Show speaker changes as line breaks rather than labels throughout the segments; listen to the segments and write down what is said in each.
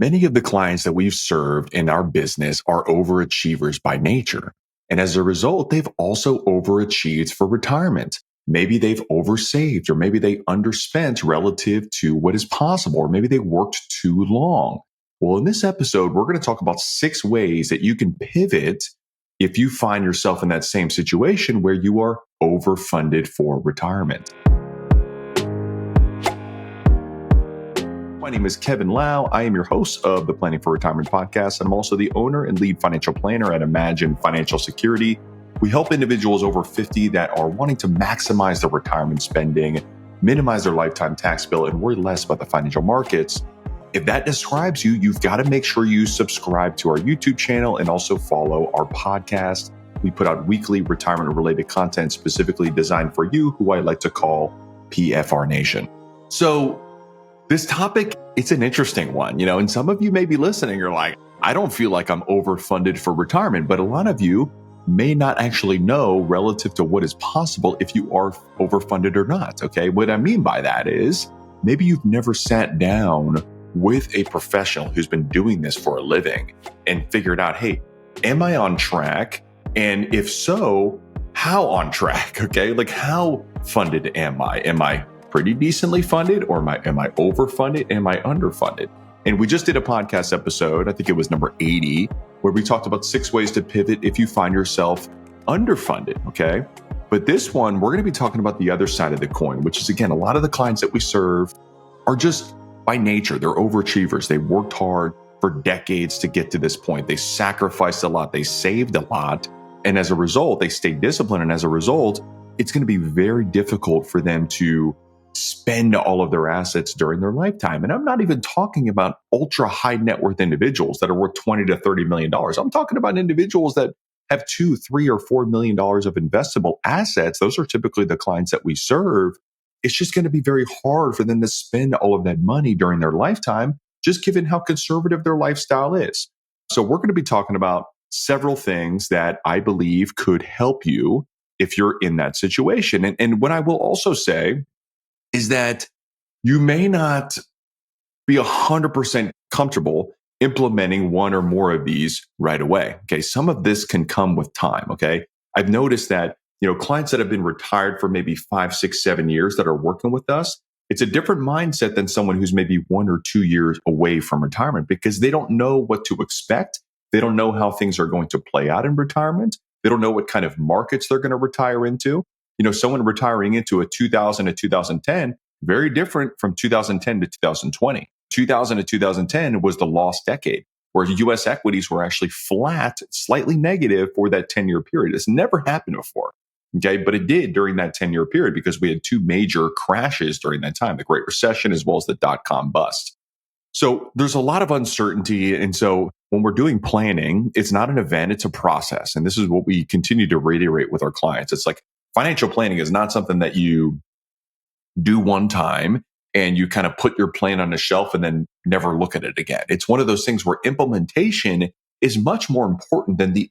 Many of the clients that we've served in our business are overachievers by nature. And as a result, they've also overachieved for retirement. Maybe they've oversaved, or maybe they underspent relative to what is possible, or maybe they worked too long. Well, in this episode, we're going to talk about 6 ways that you can pivot if you find yourself in that same situation where you are overfunded for retirement. My name is Kevin Lau. I am your host of the Planning for Retirement podcast, and I'm also the owner and lead financial planner at Imagine Financial Security. We help individuals over 50 that are wanting to maximize their retirement spending, minimize their lifetime tax bill, and worry less about the financial markets. If that describes you, you've got to make sure you subscribe to our YouTube channel and also follow our podcast. We put out weekly retirement-related content specifically designed for you, who I like to call PFR Nation. So this topic, it's an interesting one, and some of you may be listening, you're like, I don't feel like I'm overfunded for retirement, but a lot of you may not actually know relative to what is possible if you are overfunded or not, okay? What I mean by that is maybe you've never sat down with a professional who's been doing this for a living and figured out, hey, am I on track? And if so, how on track, okay? Like how funded am I? Am I pretty decently funded, or am I overfunded? Am I underfunded? And we just did a podcast episode, I think it was number 80, where we talked about 6 ways to pivot if you find yourself underfunded, okay? But this one, we're going to be talking about the other side of the coin, which is, again, a lot of the clients that we serve are just by nature, they're overachievers. They worked hard for decades to get to this point. They sacrificed a lot. They saved a lot. And as a result, they stayed disciplined. And as a result, it's going to be very difficult for them to spend all of their assets during their lifetime. And I'm not even talking about ultra high net worth individuals that are worth $20 to $30 million. I'm talking about individuals that have $2, $3, or $4 million of investable assets. Those are typically the clients that we serve. It's just going to be very hard for them to spend all of that money during their lifetime, just given how conservative their lifestyle is. So we're going to be talking about several things that I believe could help you if you're in that situation. And what I will also say is that you may not be 100% comfortable implementing one or more of these right away. Okay. Some of this can come with time. Okay. I've noticed that, clients that have been retired for maybe 5, 6, 7 years that are working with us, it's a different mindset than someone who's maybe 1 or 2 years away from retirement, because they don't know what to expect. They don't know how things are going to play out in retirement. They don't know what kind of markets they're going to retire into. Someone retiring into a 2000 to 2010, very different from 2010 to 2020. 2000 to 2010 was the lost decade, where U.S. equities were actually flat, slightly negative for that 10-year period. It's never happened before, okay? But it did during that 10-year period because we had 2 major crashes during that time, the Great Recession as well as the dot-com bust. So there's a lot of uncertainty. And so when we're doing planning, it's not an event, it's a process. And this is what we continue to reiterate with our clients. It's like, financial planning is not something that you do one time and you kind of put your plan on a shelf and then never look at it again. It's one of those things where implementation is much more important than the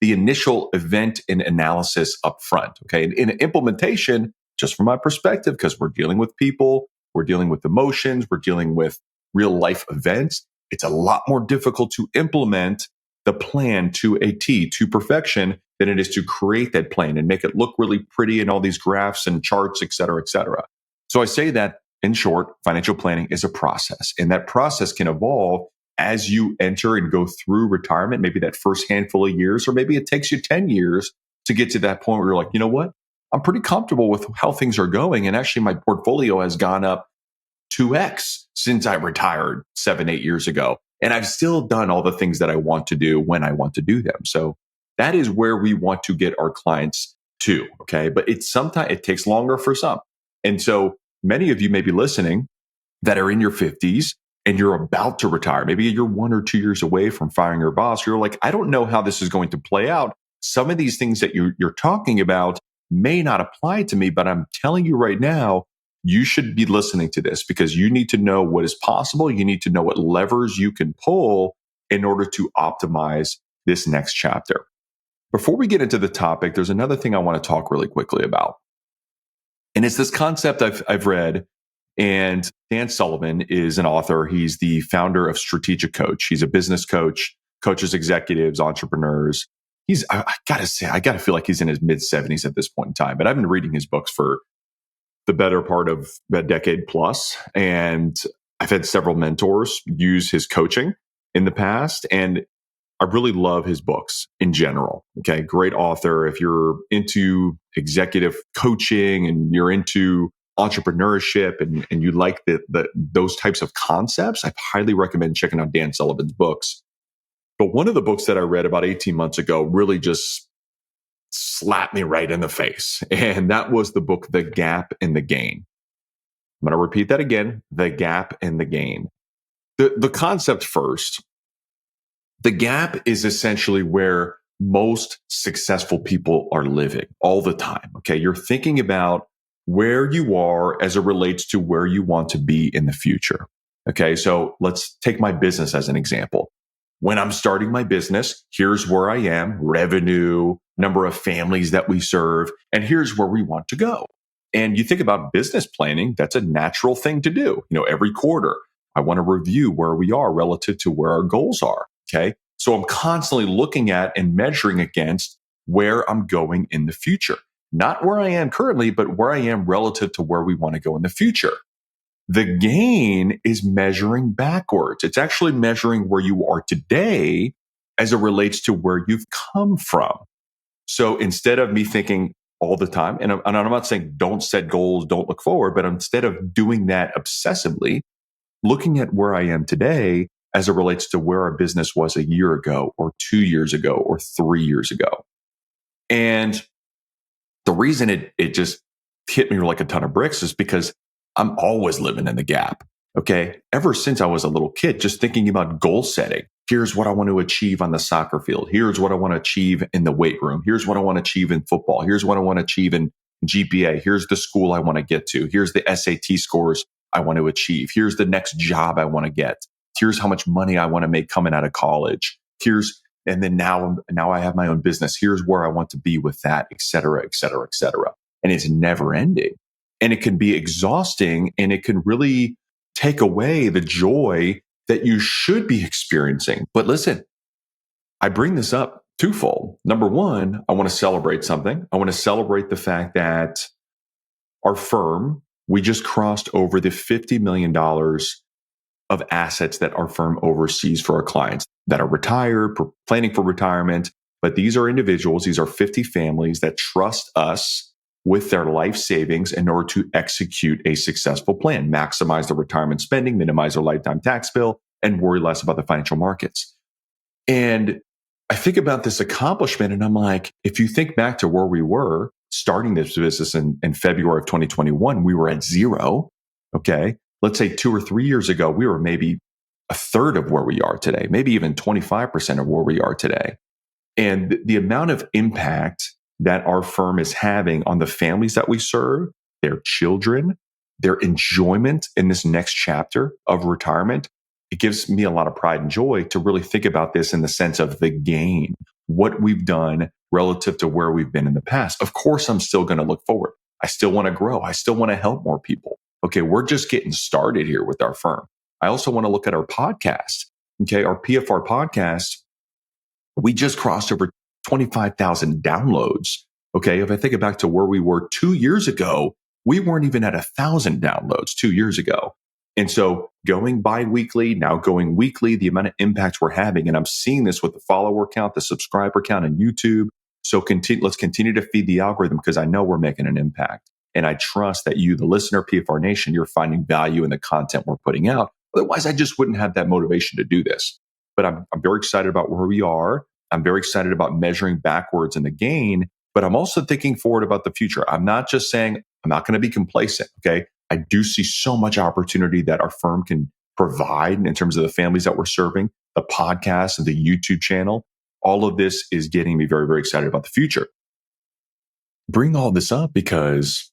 initial event and analysis up front. Okay. And in implementation, just from my perspective, because we're dealing with people, we're dealing with emotions, we're dealing with real life events, it's a lot more difficult to implement the plan to a T, to perfection, than it is to create that plan and make it look really pretty and all these graphs and charts, et cetera, et cetera. So I say that, in short, financial planning is a process, and that process can evolve as you enter and go through retirement, maybe that first handful of years, or maybe it takes you 10 years to get to that point where you're like, you know what? I'm pretty comfortable with how things are going. And actually my portfolio has gone up 2x since I retired 7, 8 years ago. And I've still done all the things that I want to do when I want to do them. So that is where we want to get our clients to. Okay. But it takes longer for some. And so many of you may be listening that are in your 50s and you're about to retire. Maybe you're 1 or 2 years away from firing your boss. You're like, I don't know how this is going to play out. Some of these things that you're talking about may not apply to me, but I'm telling you right now, you should be listening to this because you need to know what is possible. You need to know what levers you can pull in order to optimize this next chapter. Before we get into the topic, there's another thing I want to talk really quickly about. And it's this concept I've read And Dan Sullivan is an author. He's the founder of Strategic Coach. He's a business coach, coaches executives, entrepreneurs. I gotta say, I gotta feel like he's in his mid 70s at this point in time, but I've been reading his books for the better part of a decade plus. And I've had several mentors use his coaching in the past. And I really love his books in general. Okay. Great author. If you're into executive coaching and you're into entrepreneurship and you like those types of concepts, I highly recommend checking out Dan Sullivan's books. But one of the books that I read about 18 months ago really just slapped me right in the face. And that was the book, The Gap and the Gain. I'm going to repeat that again, The Gap and the Gain. The concept first, the gap is essentially where most successful people are living all the time. Okay. You're thinking about where you are as it relates to where you want to be in the future. Okay. So let's take my business as an example. When I'm starting my business, here's where I am, revenue, number of families that we serve, and here's where we want to go. And you think about business planning, that's a natural thing to do. Every quarter, I want to review where we are relative to where our goals are. Okay. So I'm constantly looking at and measuring against where I'm going in the future, not where I am currently, but where I am relative to where we want to go in the future. The gain is measuring backwards. It's actually measuring where you are today as it relates to where you've come from. So instead of me thinking all the time, and I'm not saying don't set goals, don't look forward, but instead of doing that obsessively, looking at where I am today as it relates to where our business was a year ago or 2 years ago or 3 years ago. And the reason it just hit me like a ton of bricks is because I'm always living in the gap. Okay. Ever since I was a little kid, just thinking about goal setting. Here's what I want to achieve on the soccer field. Here's what I want to achieve in the weight room. Here's what I want to achieve in football. Here's what I want to achieve in GPA. Here's the school I want to get to. Here's the SAT scores I want to achieve. Here's the next job I want to get. Here's how much money I want to make coming out of college. And then now I have my own business. Here's where I want to be with that, et cetera, et cetera, et cetera. And it's never ending. And it can be exhausting and it can really take away the joy that you should be experiencing. But listen, I bring this up twofold. Number one, I want to celebrate something. I want to celebrate the fact that our firm, we just crossed over the $50 million of assets that our firm oversees for our clients that are retired, planning for retirement. But these are individuals, these are 50 families that trust us with their life savings in order to execute a successful plan, maximize their retirement spending, minimize their lifetime tax bill, and worry less about the financial markets. And I think about this accomplishment and I'm like, if you think back to where we were starting this business in February of 2021, we were at zero. Okay. Let's say 2 or 3 years ago, we were maybe a third of where we are today, maybe even 25% of where we are today. And the amount of impact that our firm is having on the families that we serve, their children, their enjoyment in this next chapter of retirement, it gives me a lot of pride and joy to really think about this in the sense of the gain, what we've done relative to where we've been in the past. Of course, I'm still going to look forward. I still want to grow. I still want to help more people. Okay, we're just getting started here with our firm. I also want to look at our podcast. Okay, our PFR podcast, we just crossed over 25,000 downloads. Okay, if I think back to where we were 2 years ago, we weren't even at 1,000 downloads 2 years ago. And so going bi-weekly, now going weekly, the amount of impact we're having, and I'm seeing this with the follower count, the subscriber count on YouTube. So let's continue to feed the algorithm because I know we're making an impact. And I trust that you, the listener, PFR Nation, you're finding value in the content we're putting out. Otherwise, I just wouldn't have that motivation to do this. But I'm very excited about where we are. I'm very excited about measuring backwards in the gain, but I'm also thinking forward about the future. I'm not just saying I'm not going to be complacent. Okay. I do see so much opportunity that our firm can provide in terms of the families that we're serving, the podcast and the YouTube channel. All of this is getting me very, very excited about the future. Bring all this up because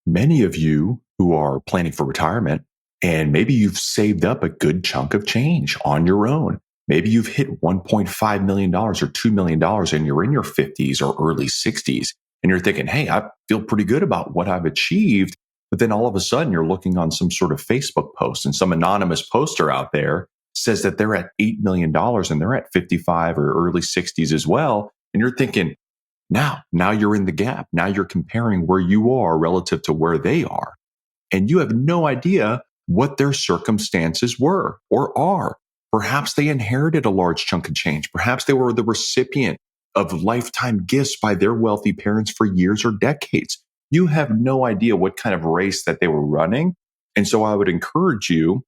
many of you who are planning for retirement, and maybe you've saved up a good chunk of change on your own. Maybe you've hit $1.5 million or $2 million and you're in your 50s or early 60s and you're thinking, hey, I feel pretty good about what I've achieved. But then all of a sudden you're looking on some sort of Facebook post and some anonymous poster out there says that they're at $8 million and they're at 55 or early 60s as well. And you're thinking, now you're in the gap. Now you're comparing where you are relative to where they are. And you have no idea what their circumstances were or are. Perhaps they inherited a large chunk of change. Perhaps they were the recipient of lifetime gifts by their wealthy parents for years or decades. You have no idea what kind of race that they were running. And so I would encourage you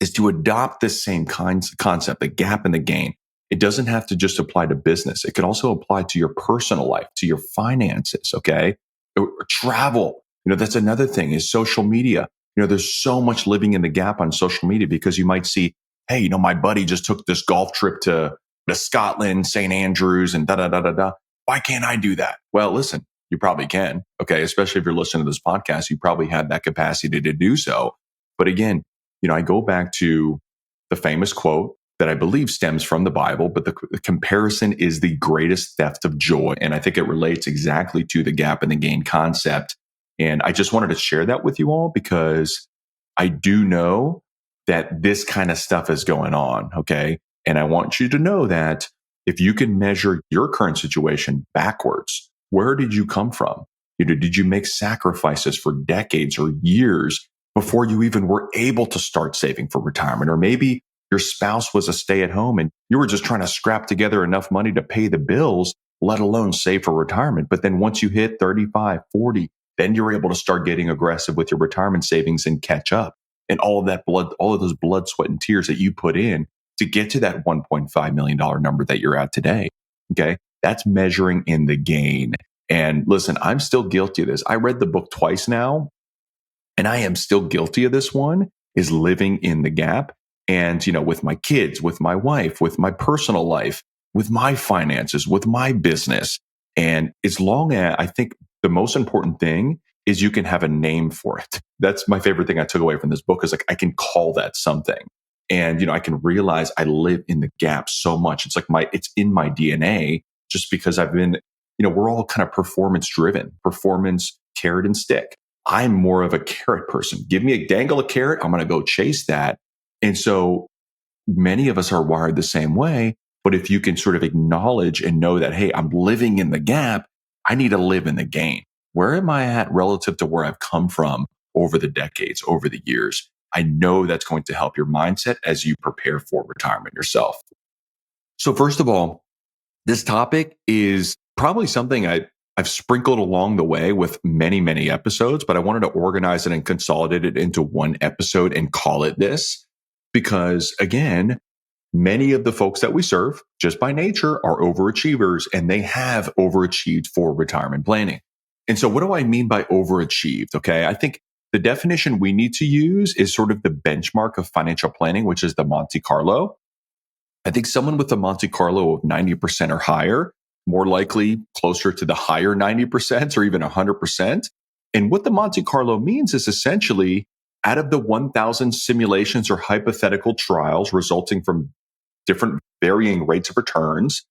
is to adopt this same concept, the gap and the gain. It doesn't have to just apply to business. It can also apply to your personal life, to your finances, okay? Or travel. That's another thing is social media. There's so much living in the gap on social media because you might see, hey, my buddy just took this golf trip to Scotland, St. Andrews, and da-da-da-da-da. Why can't I do that? Well, listen, you probably can, okay? Especially if you're listening to this podcast, you probably have that capacity to do so. But again, I go back to the famous quote that I believe stems from the Bible, but the comparison is the greatest theft of joy. And I think it relates exactly to the gap and the gain concept. And I just wanted to share that with you all because I do know that this kind of stuff is going on, okay? And I want you to know that if you can measure your current situation backwards, where did you come from? Did you make sacrifices for decades or years before you even were able to start saving for retirement? Or maybe your spouse was a stay-at-home and you were just trying to scrap together enough money to pay the bills, let alone save for retirement. But then once you hit 35, 40, then you're able to start getting aggressive with your retirement savings and catch up. And all of those blood, sweat, and tears that you put in to get to that $1.5 million number that you're at today. Okay. That's measuring in the gain. And listen, I'm still guilty of this. I read the book twice now, and I am still guilty of this one, is living in the gap. And, with my kids, with my wife, with my personal life, with my finances, with my business. And as long as I think the most important thing is you can have a name for it. That's my favorite thing I took away from this book is like, I can call that something. And, I can realize I live in the gap so much. It's like it's in my DNA just because I've been, we're all kind of performance driven, performance, carrot and stick. I'm more of a carrot person. Give me dangle a carrot. I'm going to go chase that. And so many of us are wired the same way. But if you can sort of acknowledge and know that, hey, I'm living in the gap, I need to live in the gain. Where am I at relative to where I've come from over the decades, over the years? I know that's going to help your mindset as you prepare for retirement yourself. So first of all, this topic is probably something I've sprinkled along the way with many, many episodes, but I wanted to organize it and consolidate it into one episode and call it this. Because again, many of the folks that we serve, just by nature, are overachievers, and they have overachieved for retirement planning. And so what do I mean by overachieved? Okay. I think the definition we need to use is sort of the benchmark of financial planning, which is the Monte Carlo. I think someone with a Monte Carlo of 90% or higher, more likely closer to the higher 90% or even 100%. And what the Monte Carlo means is essentially out of the 1,000 simulations or hypothetical trials resulting from different varying rates of returns,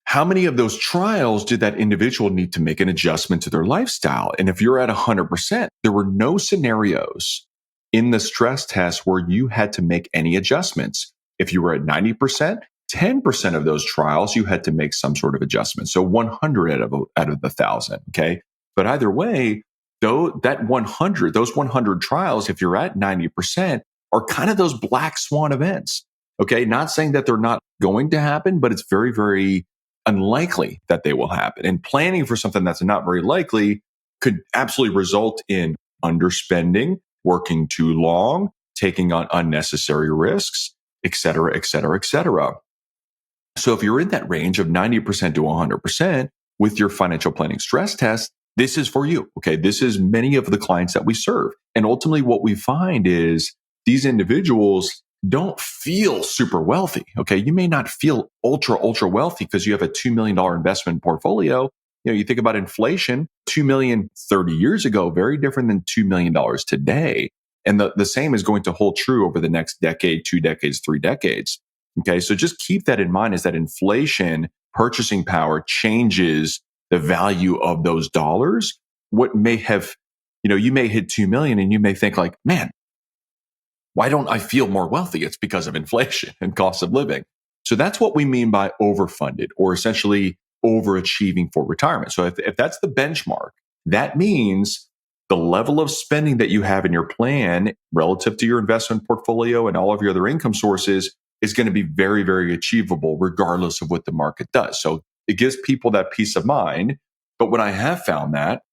how many of those trials did that individual need to make an adjustment to their lifestyle? And if you're at 100%, there were no scenarios in the stress test where you had to make any adjustments. If you were at 90%, 10% of those trials, you had to make some sort of adjustment. So 100 out of the 1,000. Okay. But either way, though, those 100 trials, if you're at 90%, are kind of those black swan events. Okay. Not saying that they're not going to happen, but it's very, very unlikely that they will happen. And planning for something that's not very likely could absolutely result in underspending, working too long, taking on unnecessary risks, et cetera, et cetera, et cetera. So if you're in that range of 90% to 100% with your financial planning stress test, this is for you. Okay. This is many of the clients that we serve. And ultimately what we find is these individuals don't feel super wealthy. Okay. You may not feel ultra wealthy because you have a $2 million investment portfolio. You think about inflation, 2 million 30 years ago, very different than $2 million today. And the same is going to hold true over the next decade, 2 decades, 3 decades. Okay. So just keep that in mind, is that inflation, purchasing power changes the value of those dollars. What may have you may hit 2 million and you may think like, man, why don't I feel more wealthy? It's because of inflation and cost of living. So that's what we mean by overfunded, or essentially overachieving for retirement. So if that's the benchmark, that means the level of spending that you have in your plan relative to your investment portfolio and all of your other income sources is going to be very, very achievable regardless of what the market does. So it gives people that peace of mind. But what I have found that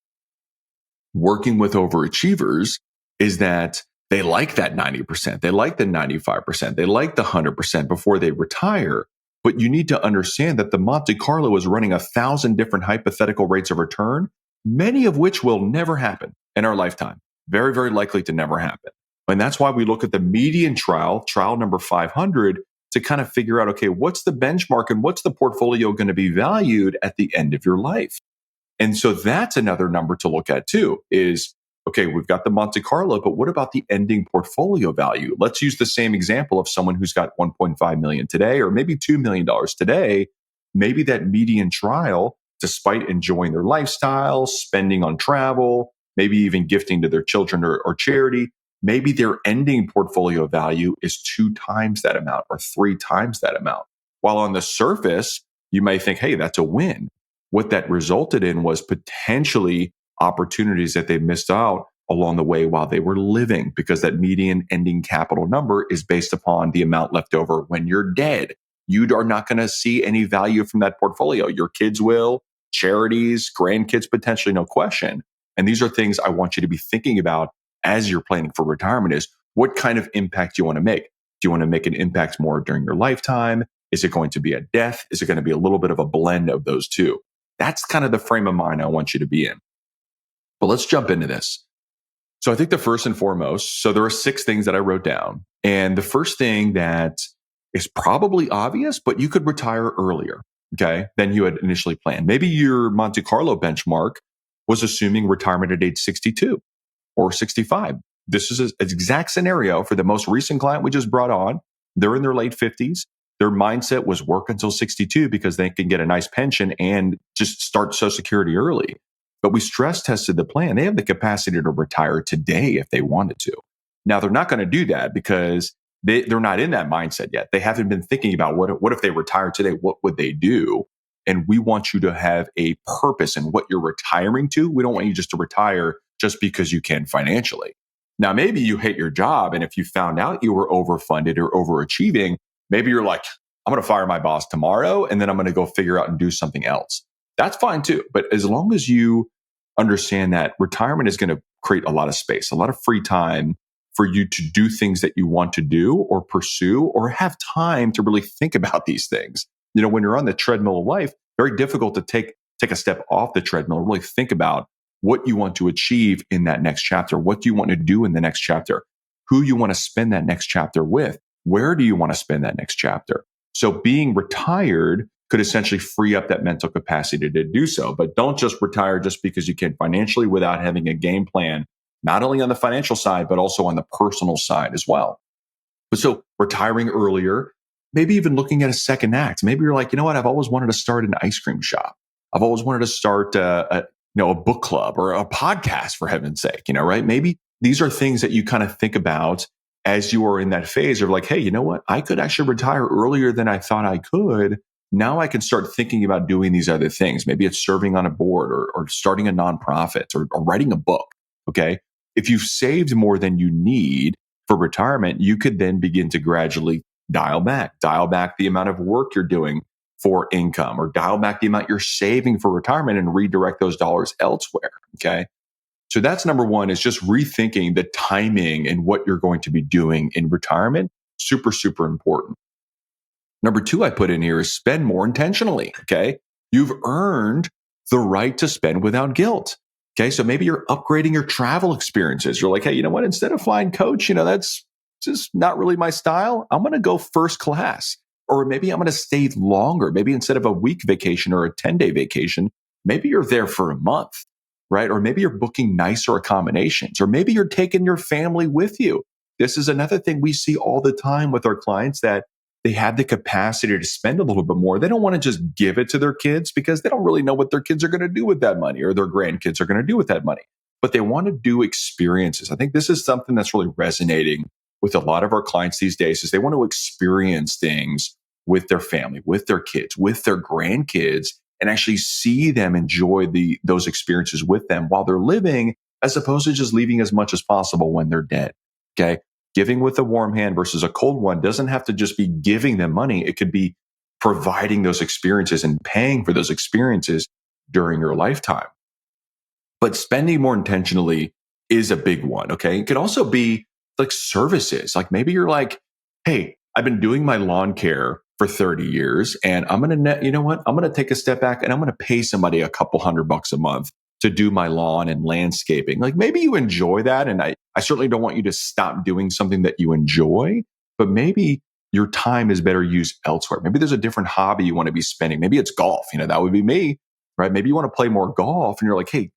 working with overachievers is that they like that 90%. They like the 95%. They like the 100% before they retire. But you need to understand that the Monte Carlo is running 1,000 different hypothetical rates of return, many of which will never happen in our lifetime. Very, very likely to never happen. And that's why we look at the median trial number 500, to kind of figure out, okay, what's the benchmark and what's the portfolio going to be valued at the end of your life? And so that's another number to look at too, is, okay, we've got the Monte Carlo, but what about the ending portfolio value? Let's use the same example of someone who's got 1.5 million today, or maybe $2 million today. Maybe that median trial, despite enjoying their lifestyle, spending on travel, maybe even gifting to their children or charity, maybe their ending portfolio value is 2 times that amount or 3 times that amount. While on the surface, you may think, hey, that's a win. What that resulted in was potentially opportunities that they missed out along the way while they were living, because that median ending capital number is based upon the amount left over when you're dead. You are not going to see any value from that portfolio. Your kids will, charities, grandkids, potentially, no question. And these are things I want you to be thinking about as you're planning for retirement, is what kind of impact you want to make. Do you want to make an impact more during your lifetime? Is it going to be a death? Is it going to be a little bit of a blend of those two? That's kind of the frame of mind I want you to be in. But let's jump into this. So I think the first and foremost, so there are 6 things that I wrote down. And the first thing that is probably obvious, but you could retire earlier, okay, than you had initially planned. Maybe your Monte Carlo benchmark was assuming retirement at age 62 or 65. This is an exact scenario for the most recent client we just brought on. They're in their late 50s. Their mindset was work until 62 because they can get a nice pension and just start Social Security early. But we stress tested the plan. They have the capacity to retire today if they wanted to. Now, they're not going to do that because they're not in that mindset yet. They haven't been thinking about what if they retire today, what would they do? And we want you to have a purpose in what you're retiring to. We don't want you just to retire just because you can financially. Now, maybe you hate your job, and if you found out you were overfunded or overachieving, maybe you're like, I'm going to fire my boss tomorrow, and then I'm going to go figure out and do something else. That's fine too. But as long as you understand that retirement is going to create a lot of space, a lot of free time for you to do things that you want to do or pursue, or have time to really think about these things. When you're on the treadmill of life, very difficult to take a step off the treadmill, really think about what you want to achieve in that next chapter. What do you want to do in the next chapter? Who you want to spend that next chapter with? Where do you want to spend that next chapter? So being retired could essentially free up that mental capacity to do so. But don't just retire just because you can financially without having a game plan, not only on the financial side, but also on the personal side as well. But so retiring earlier, maybe even looking at a second act. Maybe you're like, you know what? I've always wanted to start an ice cream shop. I've always wanted to start a book club or a podcast, for heaven's sake, right? Maybe these are things that you kind of think about as you are in that phase of like, hey, you know what? I could actually retire earlier than I thought I could. Now I can start thinking about doing these other things. Maybe it's serving on a board or starting a nonprofit or writing a book. Okay. If you've saved more than you need for retirement, you could then begin to gradually dial back the amount of work you're doing for income, or dial back the amount you're saving for retirement and redirect those dollars elsewhere. Okay. So that's number one, is just rethinking the timing and what you're going to be doing in retirement. Super, super important. Number 2 I put in here is spend more intentionally. Okay. You've earned the right to spend without guilt. Okay. So maybe you're upgrading your travel experiences. You're like, hey, you know what? Instead of flying coach, that's just not really my style. I'm going to go first class. Or maybe I'm going to stay longer. Maybe instead of a week vacation or a 10-day vacation, maybe you're there for a month, right? Or maybe you're booking nicer accommodations, or maybe you're taking your family with you. This is another thing we see all the time with our clients, that they have the capacity to spend a little bit more. They don't want to just give it to their kids because they don't really know what their kids are going to do with that money, or their grandkids are going to do with that money. but they want to do experiences. I think this is something that's really resonating with a lot of our clients these days is they want to experience things with their family, with their kids, with their grandkids, and actually see them enjoy those experiences with them while they're living, as opposed to just leaving as much as possible when they're dead. Okay. Giving with a warm hand versus a cold one doesn't have to just be giving them money. It could be providing those experiences and paying for those experiences during your lifetime. But spending more intentionally is a big one. Okay. It could also be like services. Like maybe you're like, hey, I've been doing my lawn care for 30 years and I'm going to, you know what? I'm going to take a step back and I'm going to pay somebody a couple $100 a month to do my lawn and landscaping. Like maybe you enjoy that. And I certainly don't want you to stop doing something that you enjoy, but maybe your time is better used elsewhere. Maybe there's a different hobby you want to be spending. Maybe it's golf. That would be me, right? Maybe you want to play more golf and you're like, hey,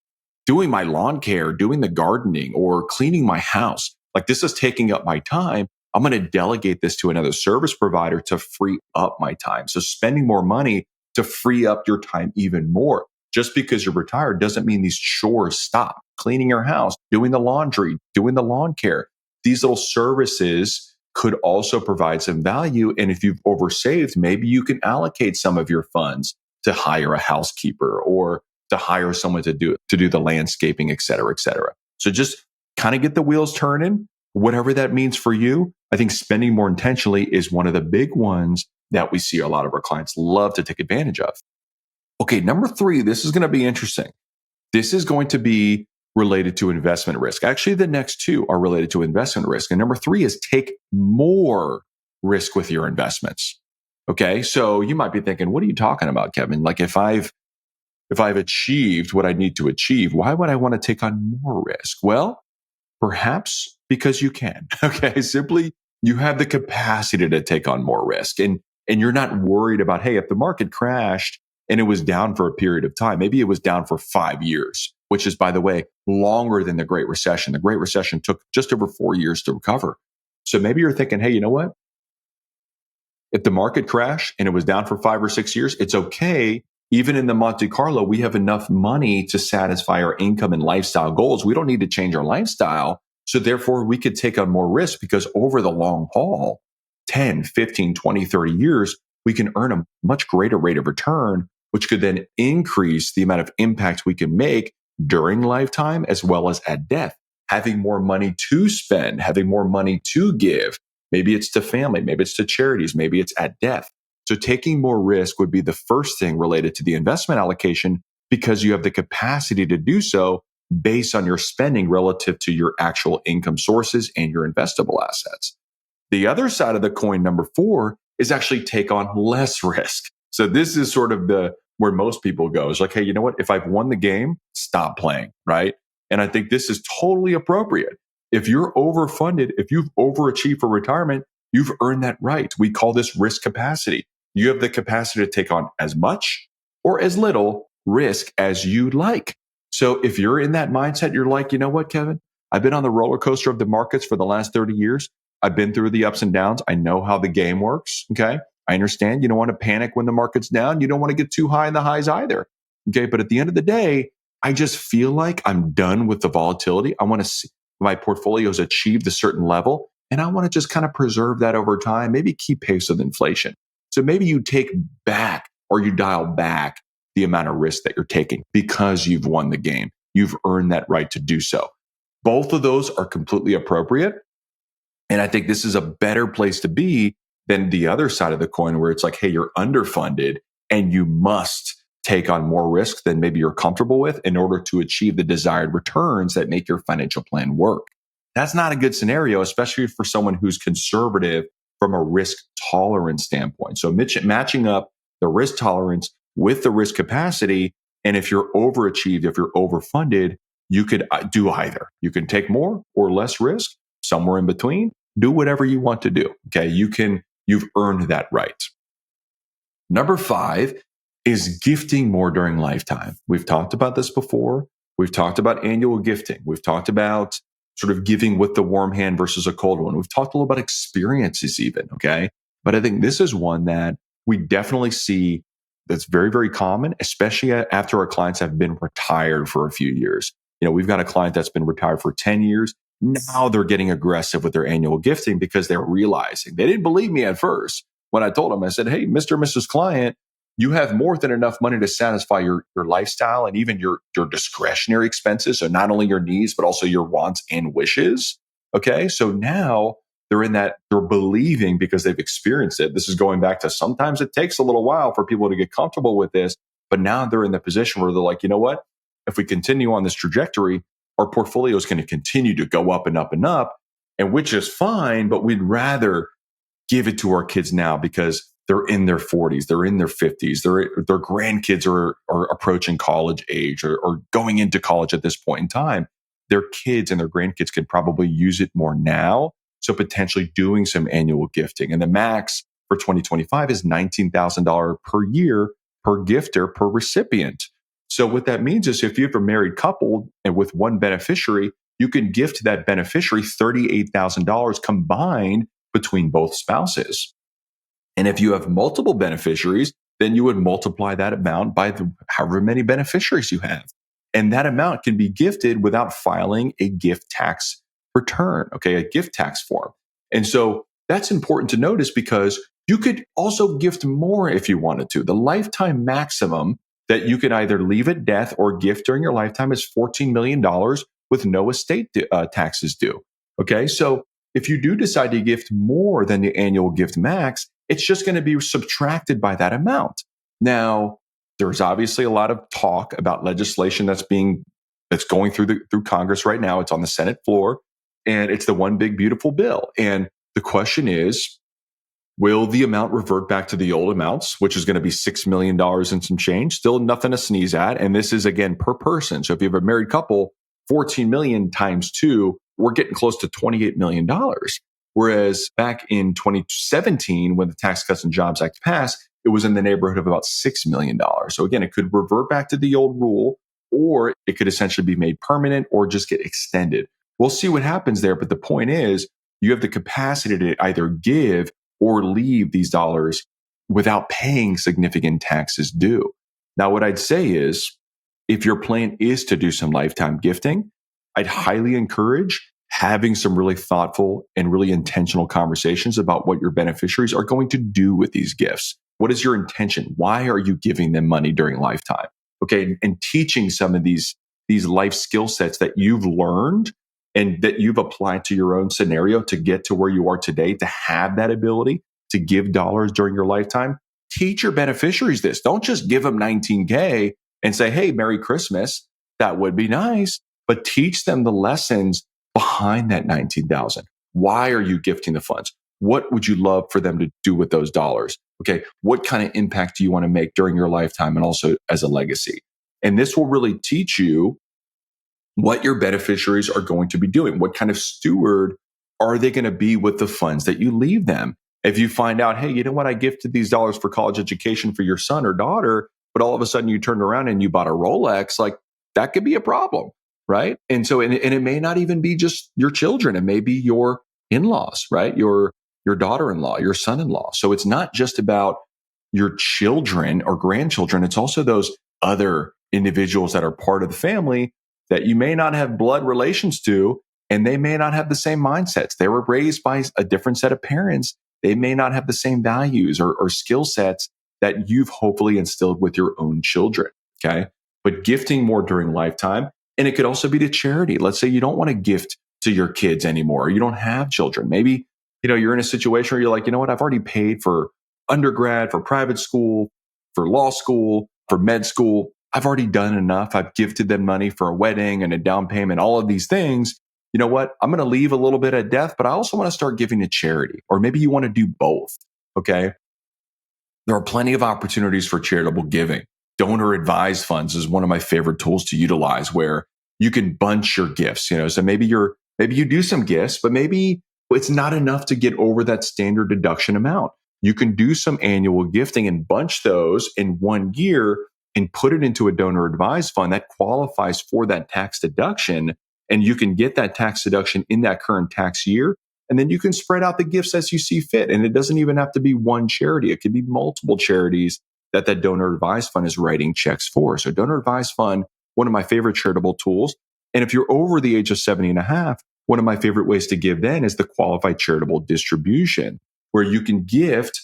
doing my lawn care, doing the gardening or cleaning my house, like this is taking up my time. I'm going to delegate this to another service provider to free up my time. So spending more money to free up your time even more. Just because you're retired doesn't mean these chores stop. Cleaning your house, doing the laundry, doing the lawn care. These little services could also provide some value. And if you've oversaved, maybe you can allocate some of your funds to hire a housekeeper or to hire someone to do the landscaping, et cetera, et cetera. So just kind of get the wheels turning, whatever that means for you. I think spending more intentionally is one of the big ones that we see a lot of our clients love to take advantage of. Okay, number 3, this is going to be interesting. This is going to be related to investment risk. Actually, the next 2 are related to investment risk. And number 3 is take more risk with your investments. Okay, so you might be thinking, what are you talking about, Kevin? Like if I've achieved what I need to achieve, why would I want to take on more risk? Well, perhaps because you can. Okay, simply you have the capacity to take on more risk, and you're not worried about, hey, if the market crashed and it was down for a period of time, maybe it was down for 5 years, which is, by the way, longer than the Great Recession. The Great Recession took just over 4 years to recover. So maybe you're thinking, hey, you know what? If the market crashed and it was down for 5 or 6 years, it's okay. Even in the Monte Carlo, we have enough money to satisfy our income and lifestyle goals. We don't need to change our lifestyle. So therefore, we could take on more risk because over the long haul, 10, 15, 20, 30 years, we can earn a much greater rate of return, which could then increase the amount of impact we can make during lifetime as well as at death. Having more money to spend, having more money to give. Maybe it's to family, maybe it's to charities, maybe it's at death. So taking more risk would be the first thing related to the investment allocation because you have the capacity to do so based on your spending relative to your actual income sources and your investable assets. The other side of the coin, number 4, is actually take on less risk. So this is sort of where most people go. It's like, hey, you know what? If I've won the game, stop playing, right? And I think this is totally appropriate. If you're overfunded, if you've overachieved for retirement, you've earned that right. We call this risk capacity. You have the capacity to take on as much or as little risk as you'd like. So if you're in that mindset, you're like, you know what, Kevin? I've been on the roller coaster of the markets for the last 30 years. I've been through the ups and downs. I know how the game works. Okay. I understand. You don't want to panic when the market's down. You don't want to get too high in the highs either. Okay. But at the end of the day, I just feel like I'm done with the volatility. I want to see my portfolio's achieved a certain level and I want to just kind of preserve that over time, maybe keep pace with inflation. So maybe you take back or you dial back the amount of risk that you're taking because you've won the game. You've earned that right to do so. Both of those are completely appropriate. And I think this is a better place to be than the other side of the coin where it's like, hey, you're underfunded and you must take on more risk than maybe you're comfortable with in order to achieve the desired returns that make your financial plan work. That's not a good scenario, especially for someone who's conservative from a risk tolerance standpoint. So matching up the risk tolerance with the risk capacity. And if you're overachieved, if you're overfunded, you could do either. You can take more or less risk, somewhere in between. Do whatever you want to do. Okay. You've earned that right. Number 5 is gifting more during lifetime. We've talked about this before. We've talked about annual gifting. We've talked about sort of giving with the warm hand versus a cold one. We've talked a little about experiences even. Okay. But I think this is one that we definitely see that's very, very common, especially after our clients have been retired for a few years. We've got a client that's been retired for 10 years. Now they're getting aggressive with their annual gifting because they're realizing they didn't believe me at first. When I told them, I said, hey, Mr. and Mrs. Client, you have more than enough money to satisfy your lifestyle and even your discretionary expenses. So not only your needs, but also your wants and wishes. Okay. So now they're believing because they've experienced it. This is going back to sometimes it takes a little while for people to get comfortable with this, but now they're in the position where they're like, you know what? If we continue on this trajectory, our portfolio is going to continue to go up and up and up, and which is fine, but we'd rather give it to our kids now because they're in their 40s, they're in their 50s, their grandkids are approaching college age or going into college at this point in time. Their kids and their grandkids could probably use it more now. So potentially doing some annual gifting. And the max for 2025 is $19,000 per year per gifter per recipient. So what that means is if you have a married couple and with one beneficiary, you can gift that beneficiary $38,000 combined between both spouses. And if you have multiple beneficiaries, then you would multiply that amount by however many beneficiaries you have. And that amount can be gifted without filing a gift tax return, okay, a gift tax form. And so that's important to notice because you could also gift more if you wanted to. The lifetime maximum that you can either leave at death or gift during your lifetime is $14 million with no estate taxes due. Okay, so if you do decide to gift more than the annual gift max, it's just going to be subtracted by that amount. Now, there's obviously a lot of talk about legislation that's going through Congress right now. It's on the Senate floor, and it's the one big beautiful bill. And the question is, will the amount revert back to the old amounts, which is going to be $6 million and some change? Still nothing to sneeze at. And this is, again, per person. So if you have a married couple, 14 million times two, we're getting close to $28 million. Whereas back in 2017, when the Tax Cuts and Jobs Act passed, it was in the neighborhood of about $6 million. So again, it could revert back to the old rule, or it could essentially be made permanent or just get extended. We'll see what happens there. But the point is, you have the capacity to either give or leave these dollars without paying significant taxes due. Now, what I'd say is, if your plan is to do some lifetime gifting, I'd highly encourage having some really thoughtful and really intentional conversations about what your beneficiaries are going to do with these gifts. What is your intention? Why are you giving them money during lifetime? Okay. And teaching some of these life skill sets that you've learned and that you've applied to your own scenario to get to where you are today, to have that ability to give dollars during your lifetime. Teach your beneficiaries this. Don't just give them $19K and say, hey, Merry Christmas. That would be nice. But teach them the lessons behind that $19,000. Why are you gifting the funds? What would you love for them to do with those dollars? Okay. What kind of impact do you want to make during your lifetime and also as a legacy? And this will really teach you what your beneficiaries are going to be doing. What kind of steward are they going to be with the funds that you leave them? If you find out, hey, you know what, I gifted these dollars for college education for your son or daughter, but all of a sudden you turned around and you bought a Rolex, like that could be a problem, right? And so, and it may not even be just your children. It may be your in-laws, right? Your daughter-in-law, your son-in-law. So it's not just about your children or grandchildren. It's also those other individuals that are part of the family that you may not have blood relations to, and they may not have the same mindsets. They were raised by a different set of parents. They may not have the same values or skill sets that you've hopefully instilled with your own children. Okay. But gifting more during lifetime, and it could also be to charity. Let's say you don't want to gift to your kids anymore, or you don't have children. Maybe, you're in a situation where you're like, you know what, I've already paid for undergrad, for private school, for law school, for med school. I've already done enough. I've gifted them money for a wedding and a down payment, all of these things. You know what? I'm going to leave a little bit at death, but I also want to start giving to charity. Or maybe you want to do both. Okay. There are plenty of opportunities for charitable giving. Donor advised funds is one of my favorite tools to utilize, where you can bunch your gifts. So maybe you do some gifts, but maybe it's not enough to get over that standard deduction amount. You can do some annual gifting and bunch those in 1 year and put it into a donor advised fund that qualifies for that tax deduction. And you can get that tax deduction in that current tax year. And then you can spread out the gifts as you see fit. And it doesn't even have to be one charity. It could be multiple charities that donor advised fund is writing checks for. So donor advised fund, one of my favorite charitable tools. And if you're over the age of 70 and a half, one of my favorite ways to give then is the qualified charitable distribution, where you can gift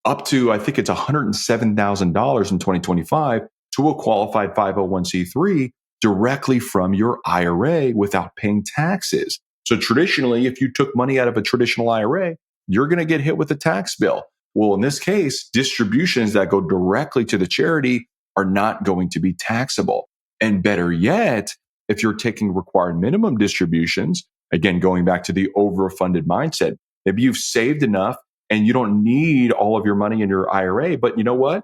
up to, I think it's $107,000 in 2025 to a qualified 501c3 directly from your IRA without paying taxes. So traditionally, if you took money out of a traditional IRA, you're going to get hit with a tax bill. Well, in this case, distributions that go directly to the charity are not going to be taxable. And better yet, if you're taking required minimum distributions, again, going back to the overfunded mindset, maybe you've saved enough and you don't need all of your money in your IRA, but you know what?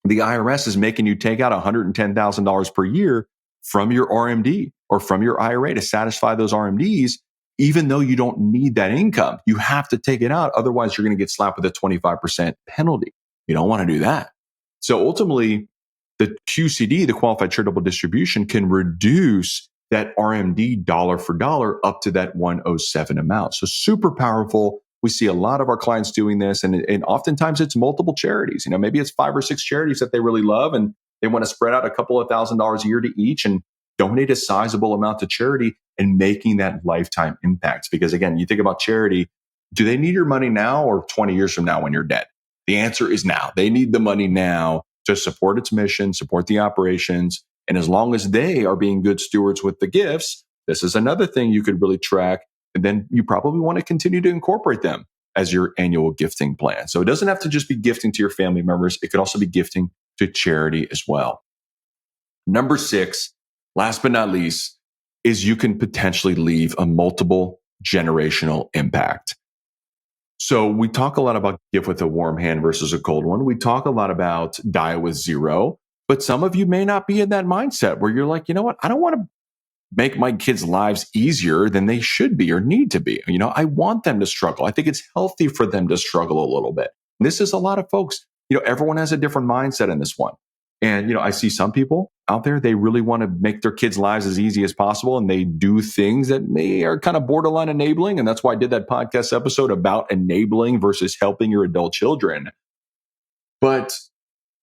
The IRS is making you take out $110,000 per year from your RMD or from your IRA to satisfy those RMDs, even though you don't need that income. You have to take it out. Otherwise, you're going to get slapped with a 25% penalty. You don't want to do that. So ultimately, the QCD, the qualified charitable distribution, can reduce that RMD dollar for dollar up to that 107 amount. So super powerful. We see a lot of our clients doing this, and oftentimes it's multiple charities. Maybe it's 5 or 6 charities that they really love, and they want to spread out a couple of $1,000s a year to each and donate a sizable amount to charity and making that lifetime impact. Because again, you think about charity, do they need your money now or 20 years from now when you're dead? The answer is now. They need the money now to support its mission, support the operations. And as long as they are being good stewards with the gifts, this is another thing you could really track. And then you probably want to continue to incorporate them as your annual gifting plan. So it doesn't have to just be gifting to your family members. It could also be gifting to charity as well. Number 6, last but not least, is you can potentially leave a multiple generational impact. So we talk a lot about gift with a warm hand versus a cold one. We talk a lot about die with zero, but some of you may not be in that mindset where you're like, you know what? I don't want to make my kids' lives easier than they should be or need to be. I want them to struggle. I think it's healthy for them to struggle a little bit. And this is a lot of folks, everyone has a different mindset in this one. And, I see some people out there, they really want to make their kids' lives as easy as possible. And they do things that are kind of borderline enabling. And that's why I did that podcast episode about enabling versus helping your adult children. But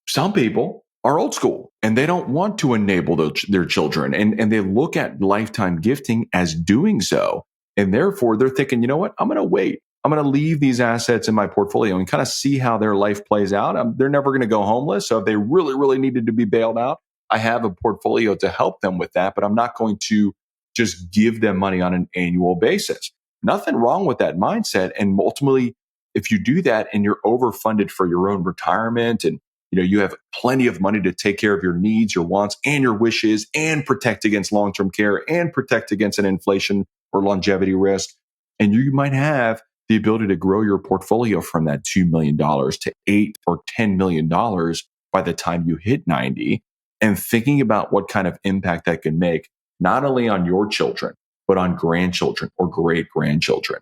some people are old school and they don't want to enable their children. And they look at lifetime gifting as doing so. And therefore, they're thinking, you know what? I'm going to wait. I'm going to leave these assets in my portfolio and kind of see how their life plays out. They're never going to go homeless. So if they really, really needed to be bailed out, I have a portfolio to help them with that. But I'm not going to just give them money on an annual basis. Nothing wrong with that mindset. And ultimately, if you do that and you're overfunded for your own retirement and you have plenty of money to take care of your needs, your wants, and your wishes, and protect against long-term care and protect against an inflation or longevity risk. And you might have the ability to grow your portfolio from that $2 million to $8 or $10 million by the time you hit 90, and thinking about what kind of impact that can make, not only on your children, but on grandchildren or great-grandchildren.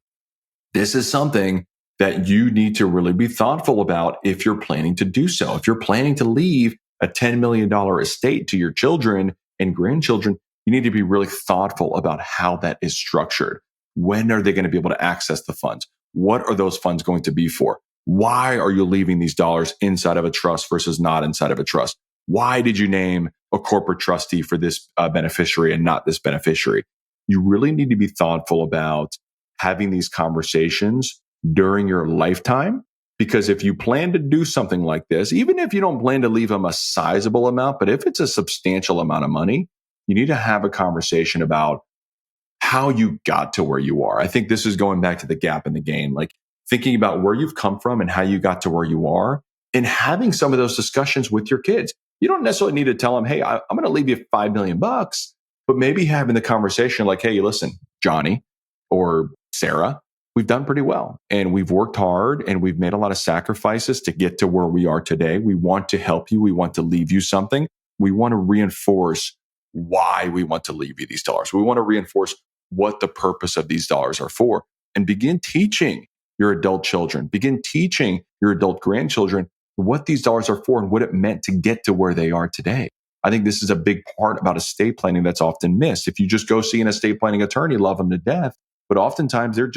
This is something that you need to really be thoughtful about if you're planning to do so. If you're planning to leave a $10 million estate to your children and grandchildren, you need to be really thoughtful about how that is structured. When are they going to be able to access the funds? What are those funds going to be for? Why are you leaving these dollars inside of a trust versus not inside of a trust? Why did you name a corporate trustee for this beneficiary and not this beneficiary? You really need to be thoughtful about having these conversations during your lifetime, because if you plan to do something like this, even if you don't plan to leave them a sizable amount, but if it's a substantial amount of money, you need to have a conversation about how you got to where you are. I think this is going back to the gap in the gain, like thinking about where you've come from and how you got to where you are and having some of those discussions with your kids. You don't necessarily need to tell them, hey, I'm going to leave you $5 million, but maybe having the conversation like, hey, listen, Johnny or Sarah, we've done pretty well and we've worked hard and we've made a lot of sacrifices to get to where we are today. We want to help you. We want to leave you something. We want to reinforce why we want to leave you these dollars. We want to reinforce what the purpose of these dollars are for, and begin teaching your adult children, begin teaching your adult grandchildren what these dollars are for and what it meant to get to where they are today. I think this is a big part about estate planning that's often missed. If you just go see an estate planning attorney, love them to death, but oftentimes they're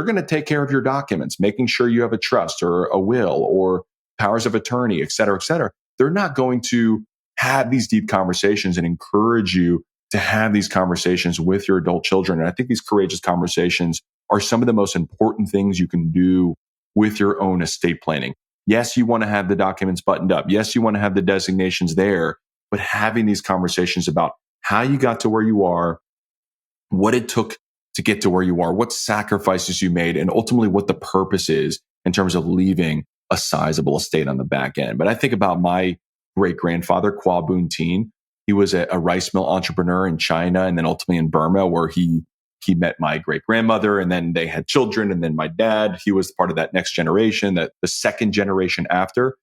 going to take care of your documents, making sure you have a trust or a will or powers of attorney, et cetera, et cetera. They're not going to have these deep conversations and encourage you to have these conversations with your adult children. And I think these courageous conversations are some of the most important things you can do with your own estate planning. Yes, you want to have the documents buttoned up. Yes, you want to have the designations there, but having these conversations about how you got to where you are, what it took to get to where you are, what sacrifices you made, and ultimately what the purpose is in terms of leaving a sizable estate on the back end. But I think about my great-grandfather, Kwa Boon Teen. He was a rice mill entrepreneur in China and then ultimately in Burma, where he met my great-grandmother, and then they had children, and then my dad. He was part of that next generation, that the second generation after.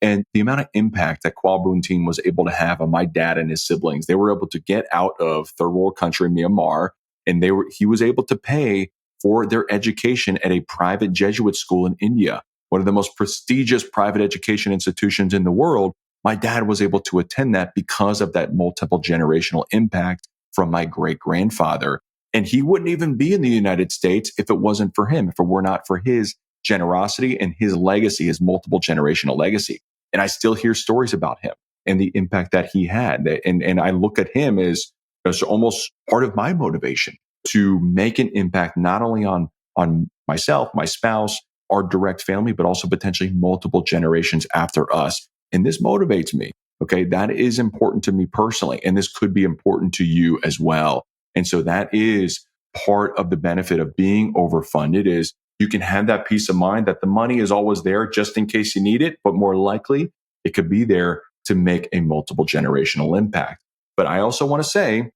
And the amount of impact that Kwa Boon Teen was able to have on my dad and his siblings, they were able to get out of third world country, Myanmar, and he was able to pay for their education at a private Jesuit school in India, one of the most prestigious private education institutions in the world. My dad was able to attend that because of that multiple generational impact from my great grandfather. And he wouldn't even be in the United States if it wasn't for him, if it were not for his generosity and his legacy, his multiple generational legacy. And I still hear stories about him and the impact that he had. And I look at him as almost part of my motivation to make an impact, not only on myself, my spouse, our direct family, but also potentially multiple generations after us. And this motivates me. Okay. That is important to me personally. And this could be important to you as well. And so that is part of the benefit of being overfunded, is you can have that peace of mind that the money is always there just in case you need it, but more likely it could be there to make a multiple generational impact. But I also want to say,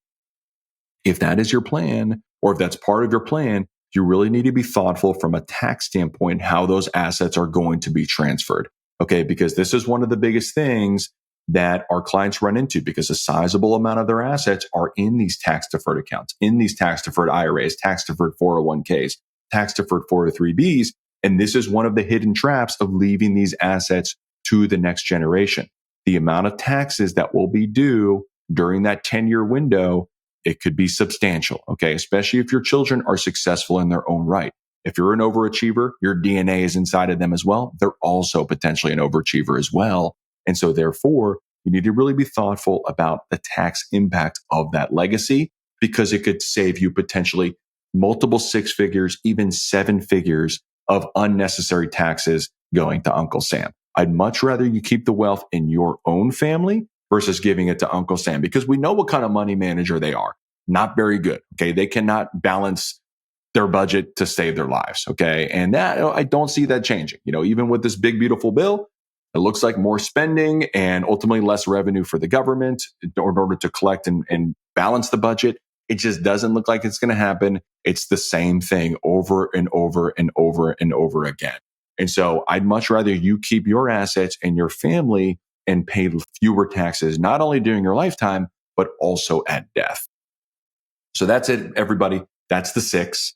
if that is your plan, or if that's part of your plan, you really need to be thoughtful from a tax standpoint how those assets are going to be transferred. Okay, because this is one of the biggest things that our clients run into, because a sizable amount of their assets are in these tax deferred accounts, in these tax deferred IRAs, tax deferred 401ks, tax deferred 403bs. And this is one of the hidden traps of leaving these assets to the next generation. The amount of taxes that will be due during that 10-year window, it could be substantial. Okay, especially if your children are successful in their own right. If you're an overachiever, your DNA is inside of them as well. They're also potentially an overachiever as well. And so therefore, you need to really be thoughtful about the tax impact of that legacy, because it could save you potentially multiple six figures, even seven figures of unnecessary taxes going to Uncle Sam. I'd much rather you keep the wealth in your own family versus giving it to Uncle Sam, because we know what kind of money manager they are. Not very good. Okay. They cannot balance their budget to save their lives. Okay. And that, I don't see that changing. Even with this big, beautiful bill, it looks like more spending and ultimately less revenue for the government in order to collect and balance the budget. It just doesn't look like it's going to happen. It's the same thing over and over and over and over again. And so I'd much rather you keep your assets and your family and pay fewer taxes, not only during your lifetime, but also at death. So that's it, everybody. That's the 6.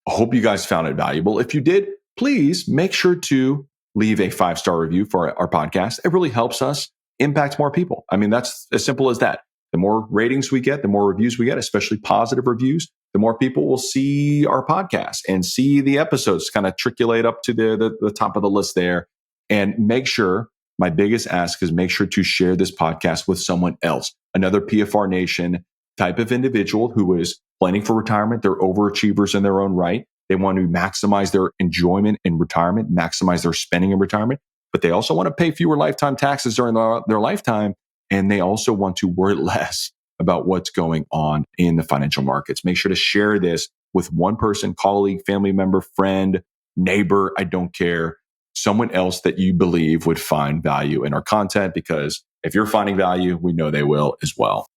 I hope you guys found it valuable. If you did, please make sure to leave a 5-star review for our podcast. It really helps us impact more people. I mean, that's as simple as that. The more ratings we get, the more reviews we get, especially positive reviews, the more people will see our podcast and see the episodes kind of triculate up to the top of the list there. And make sure, my biggest ask is make sure to share this podcast with someone else, another PFR Nation type of individual who is planning for retirement. They're overachievers in their own right. They want to maximize their enjoyment in retirement, maximize their spending in retirement, but they also want to pay fewer lifetime taxes during their lifetime. And they also want to worry less about what's going on in the financial markets. Make sure to share this with one person, colleague, family member, friend, neighbor. I don't care. Someone else that you believe would find value in our content, because if you're finding value, we know they will as well.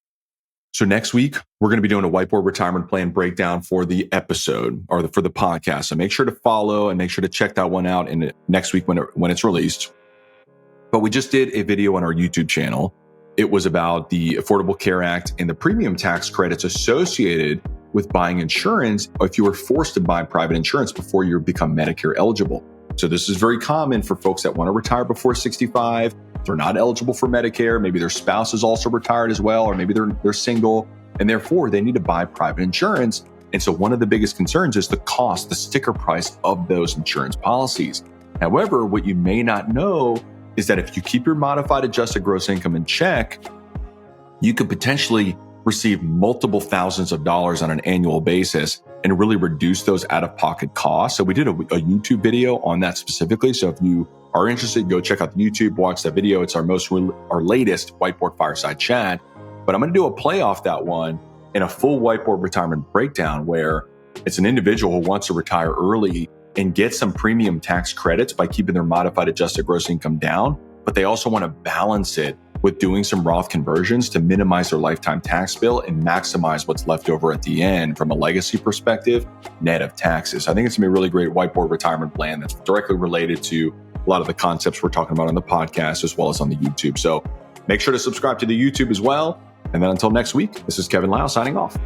So next week, we're going to be doing a whiteboard retirement plan breakdown for the episode, or for the podcast. So make sure to follow and make sure to check that one out in next week when it's released. But we just did a video on our YouTube channel. It was about the Affordable Care Act and the premium tax credits associated with buying insurance if you were forced to buy private insurance before you become Medicare eligible. So this is very common for folks that want to retire before 65. They're not eligible for Medicare. Maybe their spouse is also retired as well, or maybe they're single, and therefore they need to buy private insurance. And so one of the biggest concerns is the cost, the sticker price of those insurance policies. However, what you may not know is that if you keep your modified adjusted gross income in check, you could potentially receive multiple thousands of dollars on an annual basis and really reduce those out-of-pocket costs. So we did a YouTube video on that specifically. So if you are interested, go check out the YouTube, watch that video. It's our latest whiteboard fireside chat. But I'm going to do a play off that one in a full whiteboard retirement breakdown where it's an individual who wants to retire early and get some premium tax credits by keeping their modified adjusted gross income down, but they also want to balance it with doing some Roth conversions to minimize their lifetime tax bill and maximize what's left over at the end from a legacy perspective, net of taxes. I think it's going to be a really great whiteboard retirement plan that's directly related to a lot of the concepts we're talking about on the podcast as well as on the YouTube. So make sure to subscribe to the YouTube as well. And then until next week, this is Kevin Lau signing off.